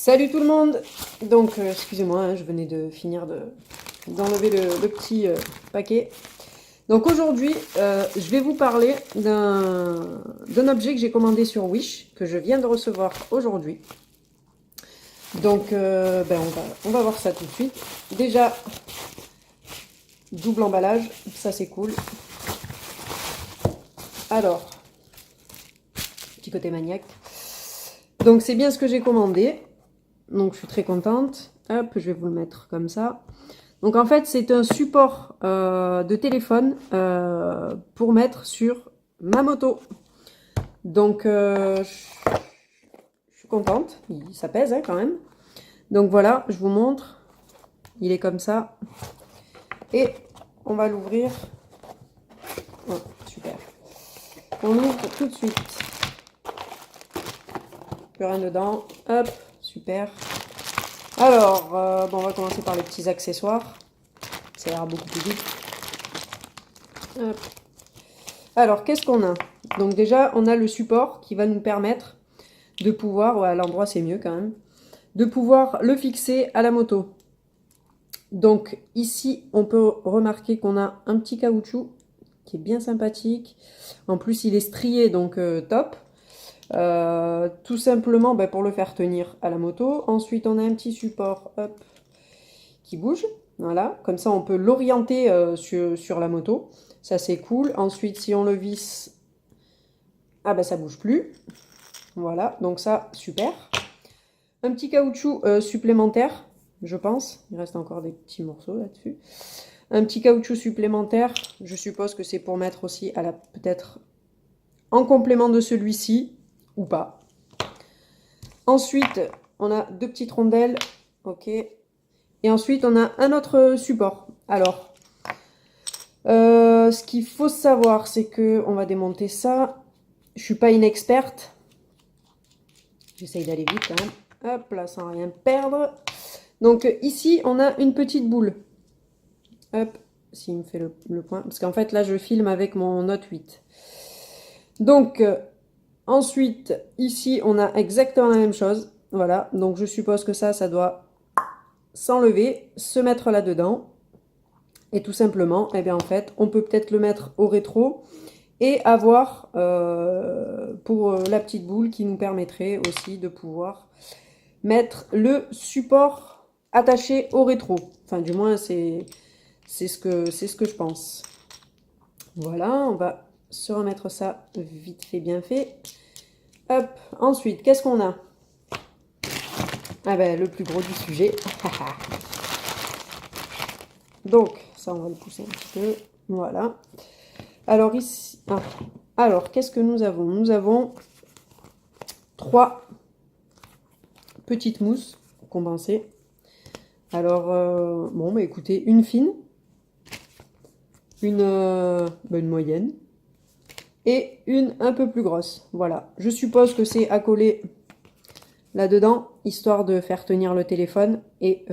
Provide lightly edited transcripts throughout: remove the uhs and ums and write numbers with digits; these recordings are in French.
Salut tout le monde! Donc, excusez-moi, hein, je venais de finir d'enlever le petit paquet. Donc aujourd'hui, je vais vous parler d'un objet que j'ai commandé sur Wish, que je viens de recevoir aujourd'hui. Donc, on va voir ça tout de suite. Déjà, double emballage, ça c'est cool. Alors, petit côté maniaque. Donc c'est bien ce que j'ai commandé. Donc je suis très contente. Hop, je vais vous le mettre comme ça. Donc en fait, c'est un support de téléphone pour mettre sur ma moto. Donc je suis contente. Ça pèse hein, quand même. Donc voilà, je vous montre. Il est comme ça. Et on va l'ouvrir. Oh, super. On ouvre tout de suite. Plus rien dedans. Hop, super. Alors, on va commencer par les petits accessoires. Ça ira beaucoup plus vite. Hop. Alors, qu'est-ce qu'on a? Donc déjà, on a le support qui va nous permettre de pouvoir, ouais, à l'endroit c'est mieux quand même, de pouvoir le fixer à la moto. Donc ici, on peut remarquer qu'on a un petit caoutchouc qui est bien sympathique. En plus, il est strié, donc top. Tout simplement pour le faire tenir à la moto. Ensuite, on a un petit support hop, qui bouge. Voilà, comme ça, on peut l'orienter sur la moto. Ça, c'est cool. Ensuite, si on le visse, ça bouge plus. Voilà, donc ça, super. Un petit caoutchouc supplémentaire, je pense. Il reste encore des petits morceaux là-dessus. Un petit caoutchouc supplémentaire. Je suppose que c'est pour mettre aussi à la peut-être en complément de celui-ci ou pas. Ensuite, on a deux petites rondelles. Ok. Et ensuite, on a un autre support. Alors, ce qu'il faut savoir, c'est que on va démonter ça. Je suis pas une experte. J'essaye d'aller vite quand même. Hop là, sans rien perdre. Donc ici, on a une petite boule. Hop, s'il me fait le point. Parce qu'en fait, là, je filme avec mon Note 8. Donc, ensuite, ici, on a exactement la même chose. Voilà, donc je suppose que ça doit s'enlever, se mettre là-dedans. Et tout simplement, en fait, on peut peut-être le mettre au rétro et avoir pour la petite boule qui nous permettrait aussi de pouvoir mettre le support attaché au rétro. Enfin, du moins, c'est ce que je pense. Voilà, on va se remettre ça vite fait, bien fait. Hop, ensuite, qu'est-ce qu'on a? Le plus gros du sujet. Donc, ça, on va le pousser un petit peu. Voilà. Alors, ici... Alors, qu'est-ce que nous avons? Nous avons 3 petites mousses condensées. Alors, écoutez, une fine, une moyenne et une un peu plus grosse. Voilà. Je suppose que c'est à coller là-dedans, histoire de faire tenir le téléphone et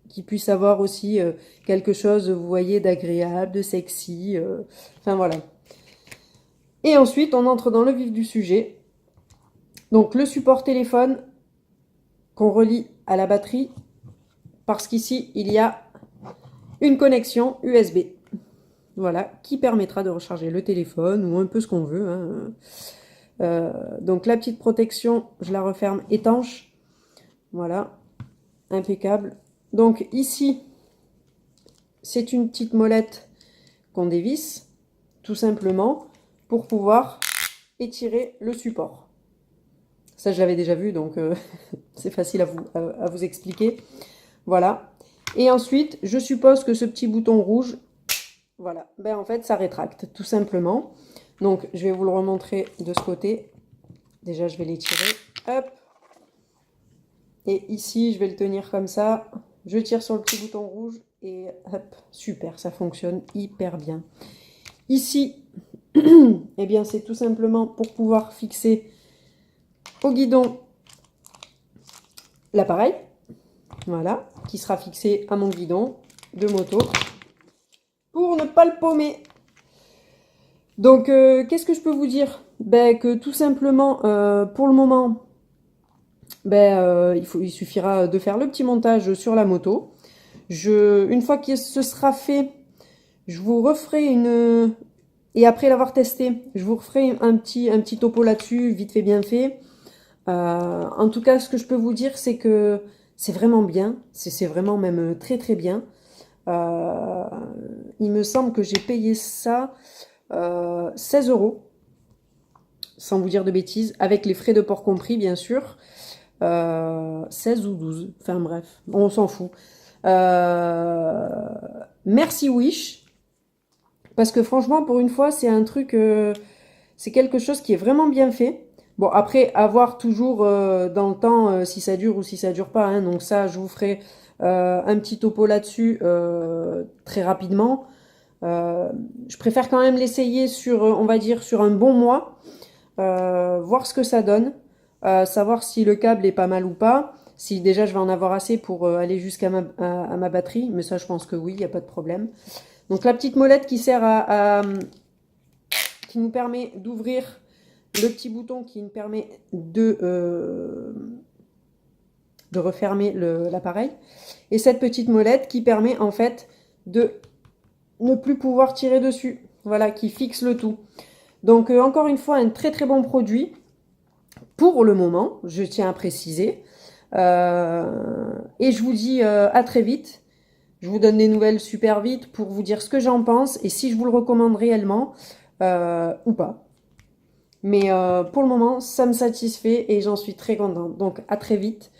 qu'il puisse avoir aussi quelque chose, vous voyez, d'agréable, de sexy. Enfin, voilà. Et ensuite, on entre dans le vif du sujet. Donc, le support téléphone qu'on relie à la batterie, parce qu'ici, il y a une connexion USB. Voilà, qui permettra de recharger le téléphone ou un peu ce qu'on veut. Hein. Donc, la petite protection, je la referme étanche. Voilà, impeccable. Donc, ici, c'est une petite molette qu'on dévisse, tout simplement, pour pouvoir étirer le support. Ça, je l'avais déjà vu, donc c'est facile à vous expliquer. Voilà. Et ensuite, je suppose que ce petit bouton rouge, voilà, en fait, ça rétracte, tout simplement. Donc, je vais vous le remontrer de ce côté. Déjà, je vais l'étirer. Hop. Et ici, je vais le tenir comme ça. Je tire sur le petit bouton rouge et hop, super, ça fonctionne hyper bien. Ici, c'est tout simplement pour pouvoir fixer au guidon l'appareil. Voilà, qui sera fixé à mon guidon de moto pour ne pas le paumer. Donc, qu'est-ce que je peux vous dire? Que tout simplement, pour le moment, il suffira de faire le petit montage sur la moto. Une fois que ce sera fait, je vous referai une... Et après l'avoir testé, je vous referai un petit topo là-dessus, vite fait, bien fait. En tout cas, ce que je peux vous dire, c'est que c'est vraiment bien. C'est vraiment même très très bien. Il me semble que j'ai payé ça 16 euros, sans vous dire de bêtises, avec les frais de port compris, bien sûr. 16 ou 12, enfin bref, on s'en fout. Merci Wish, parce que franchement, pour une fois, c'est un truc, c'est quelque chose qui est vraiment bien fait. Bon, après, à voir toujours dans le temps si ça dure ou si ça dure pas, hein. Donc ça, je vous ferai un petit topo là-dessus très rapidement. Je préfère quand même l'essayer sur, on va dire, sur un bon mois, voir ce que ça donne, savoir si le câble est pas mal ou pas, si déjà je vais en avoir assez pour aller jusqu'à à ma batterie, mais ça je pense que oui, il n'y a pas de problème. Donc la petite molette qui sert qui nous permet d'ouvrir le petit bouton qui nous permet de refermer l'appareil, et cette petite molette qui permet en fait de ne plus pouvoir tirer dessus, voilà, qui fixe le tout. Donc encore une fois, un très très bon produit pour le moment, je tiens à préciser. Et je vous dis à très vite. Je vous donne des nouvelles super vite pour vous dire ce que j'en pense et si je vous le recommande réellement ou pas. Mais pour le moment, ça me satisfait et j'en suis très contente. Donc à très vite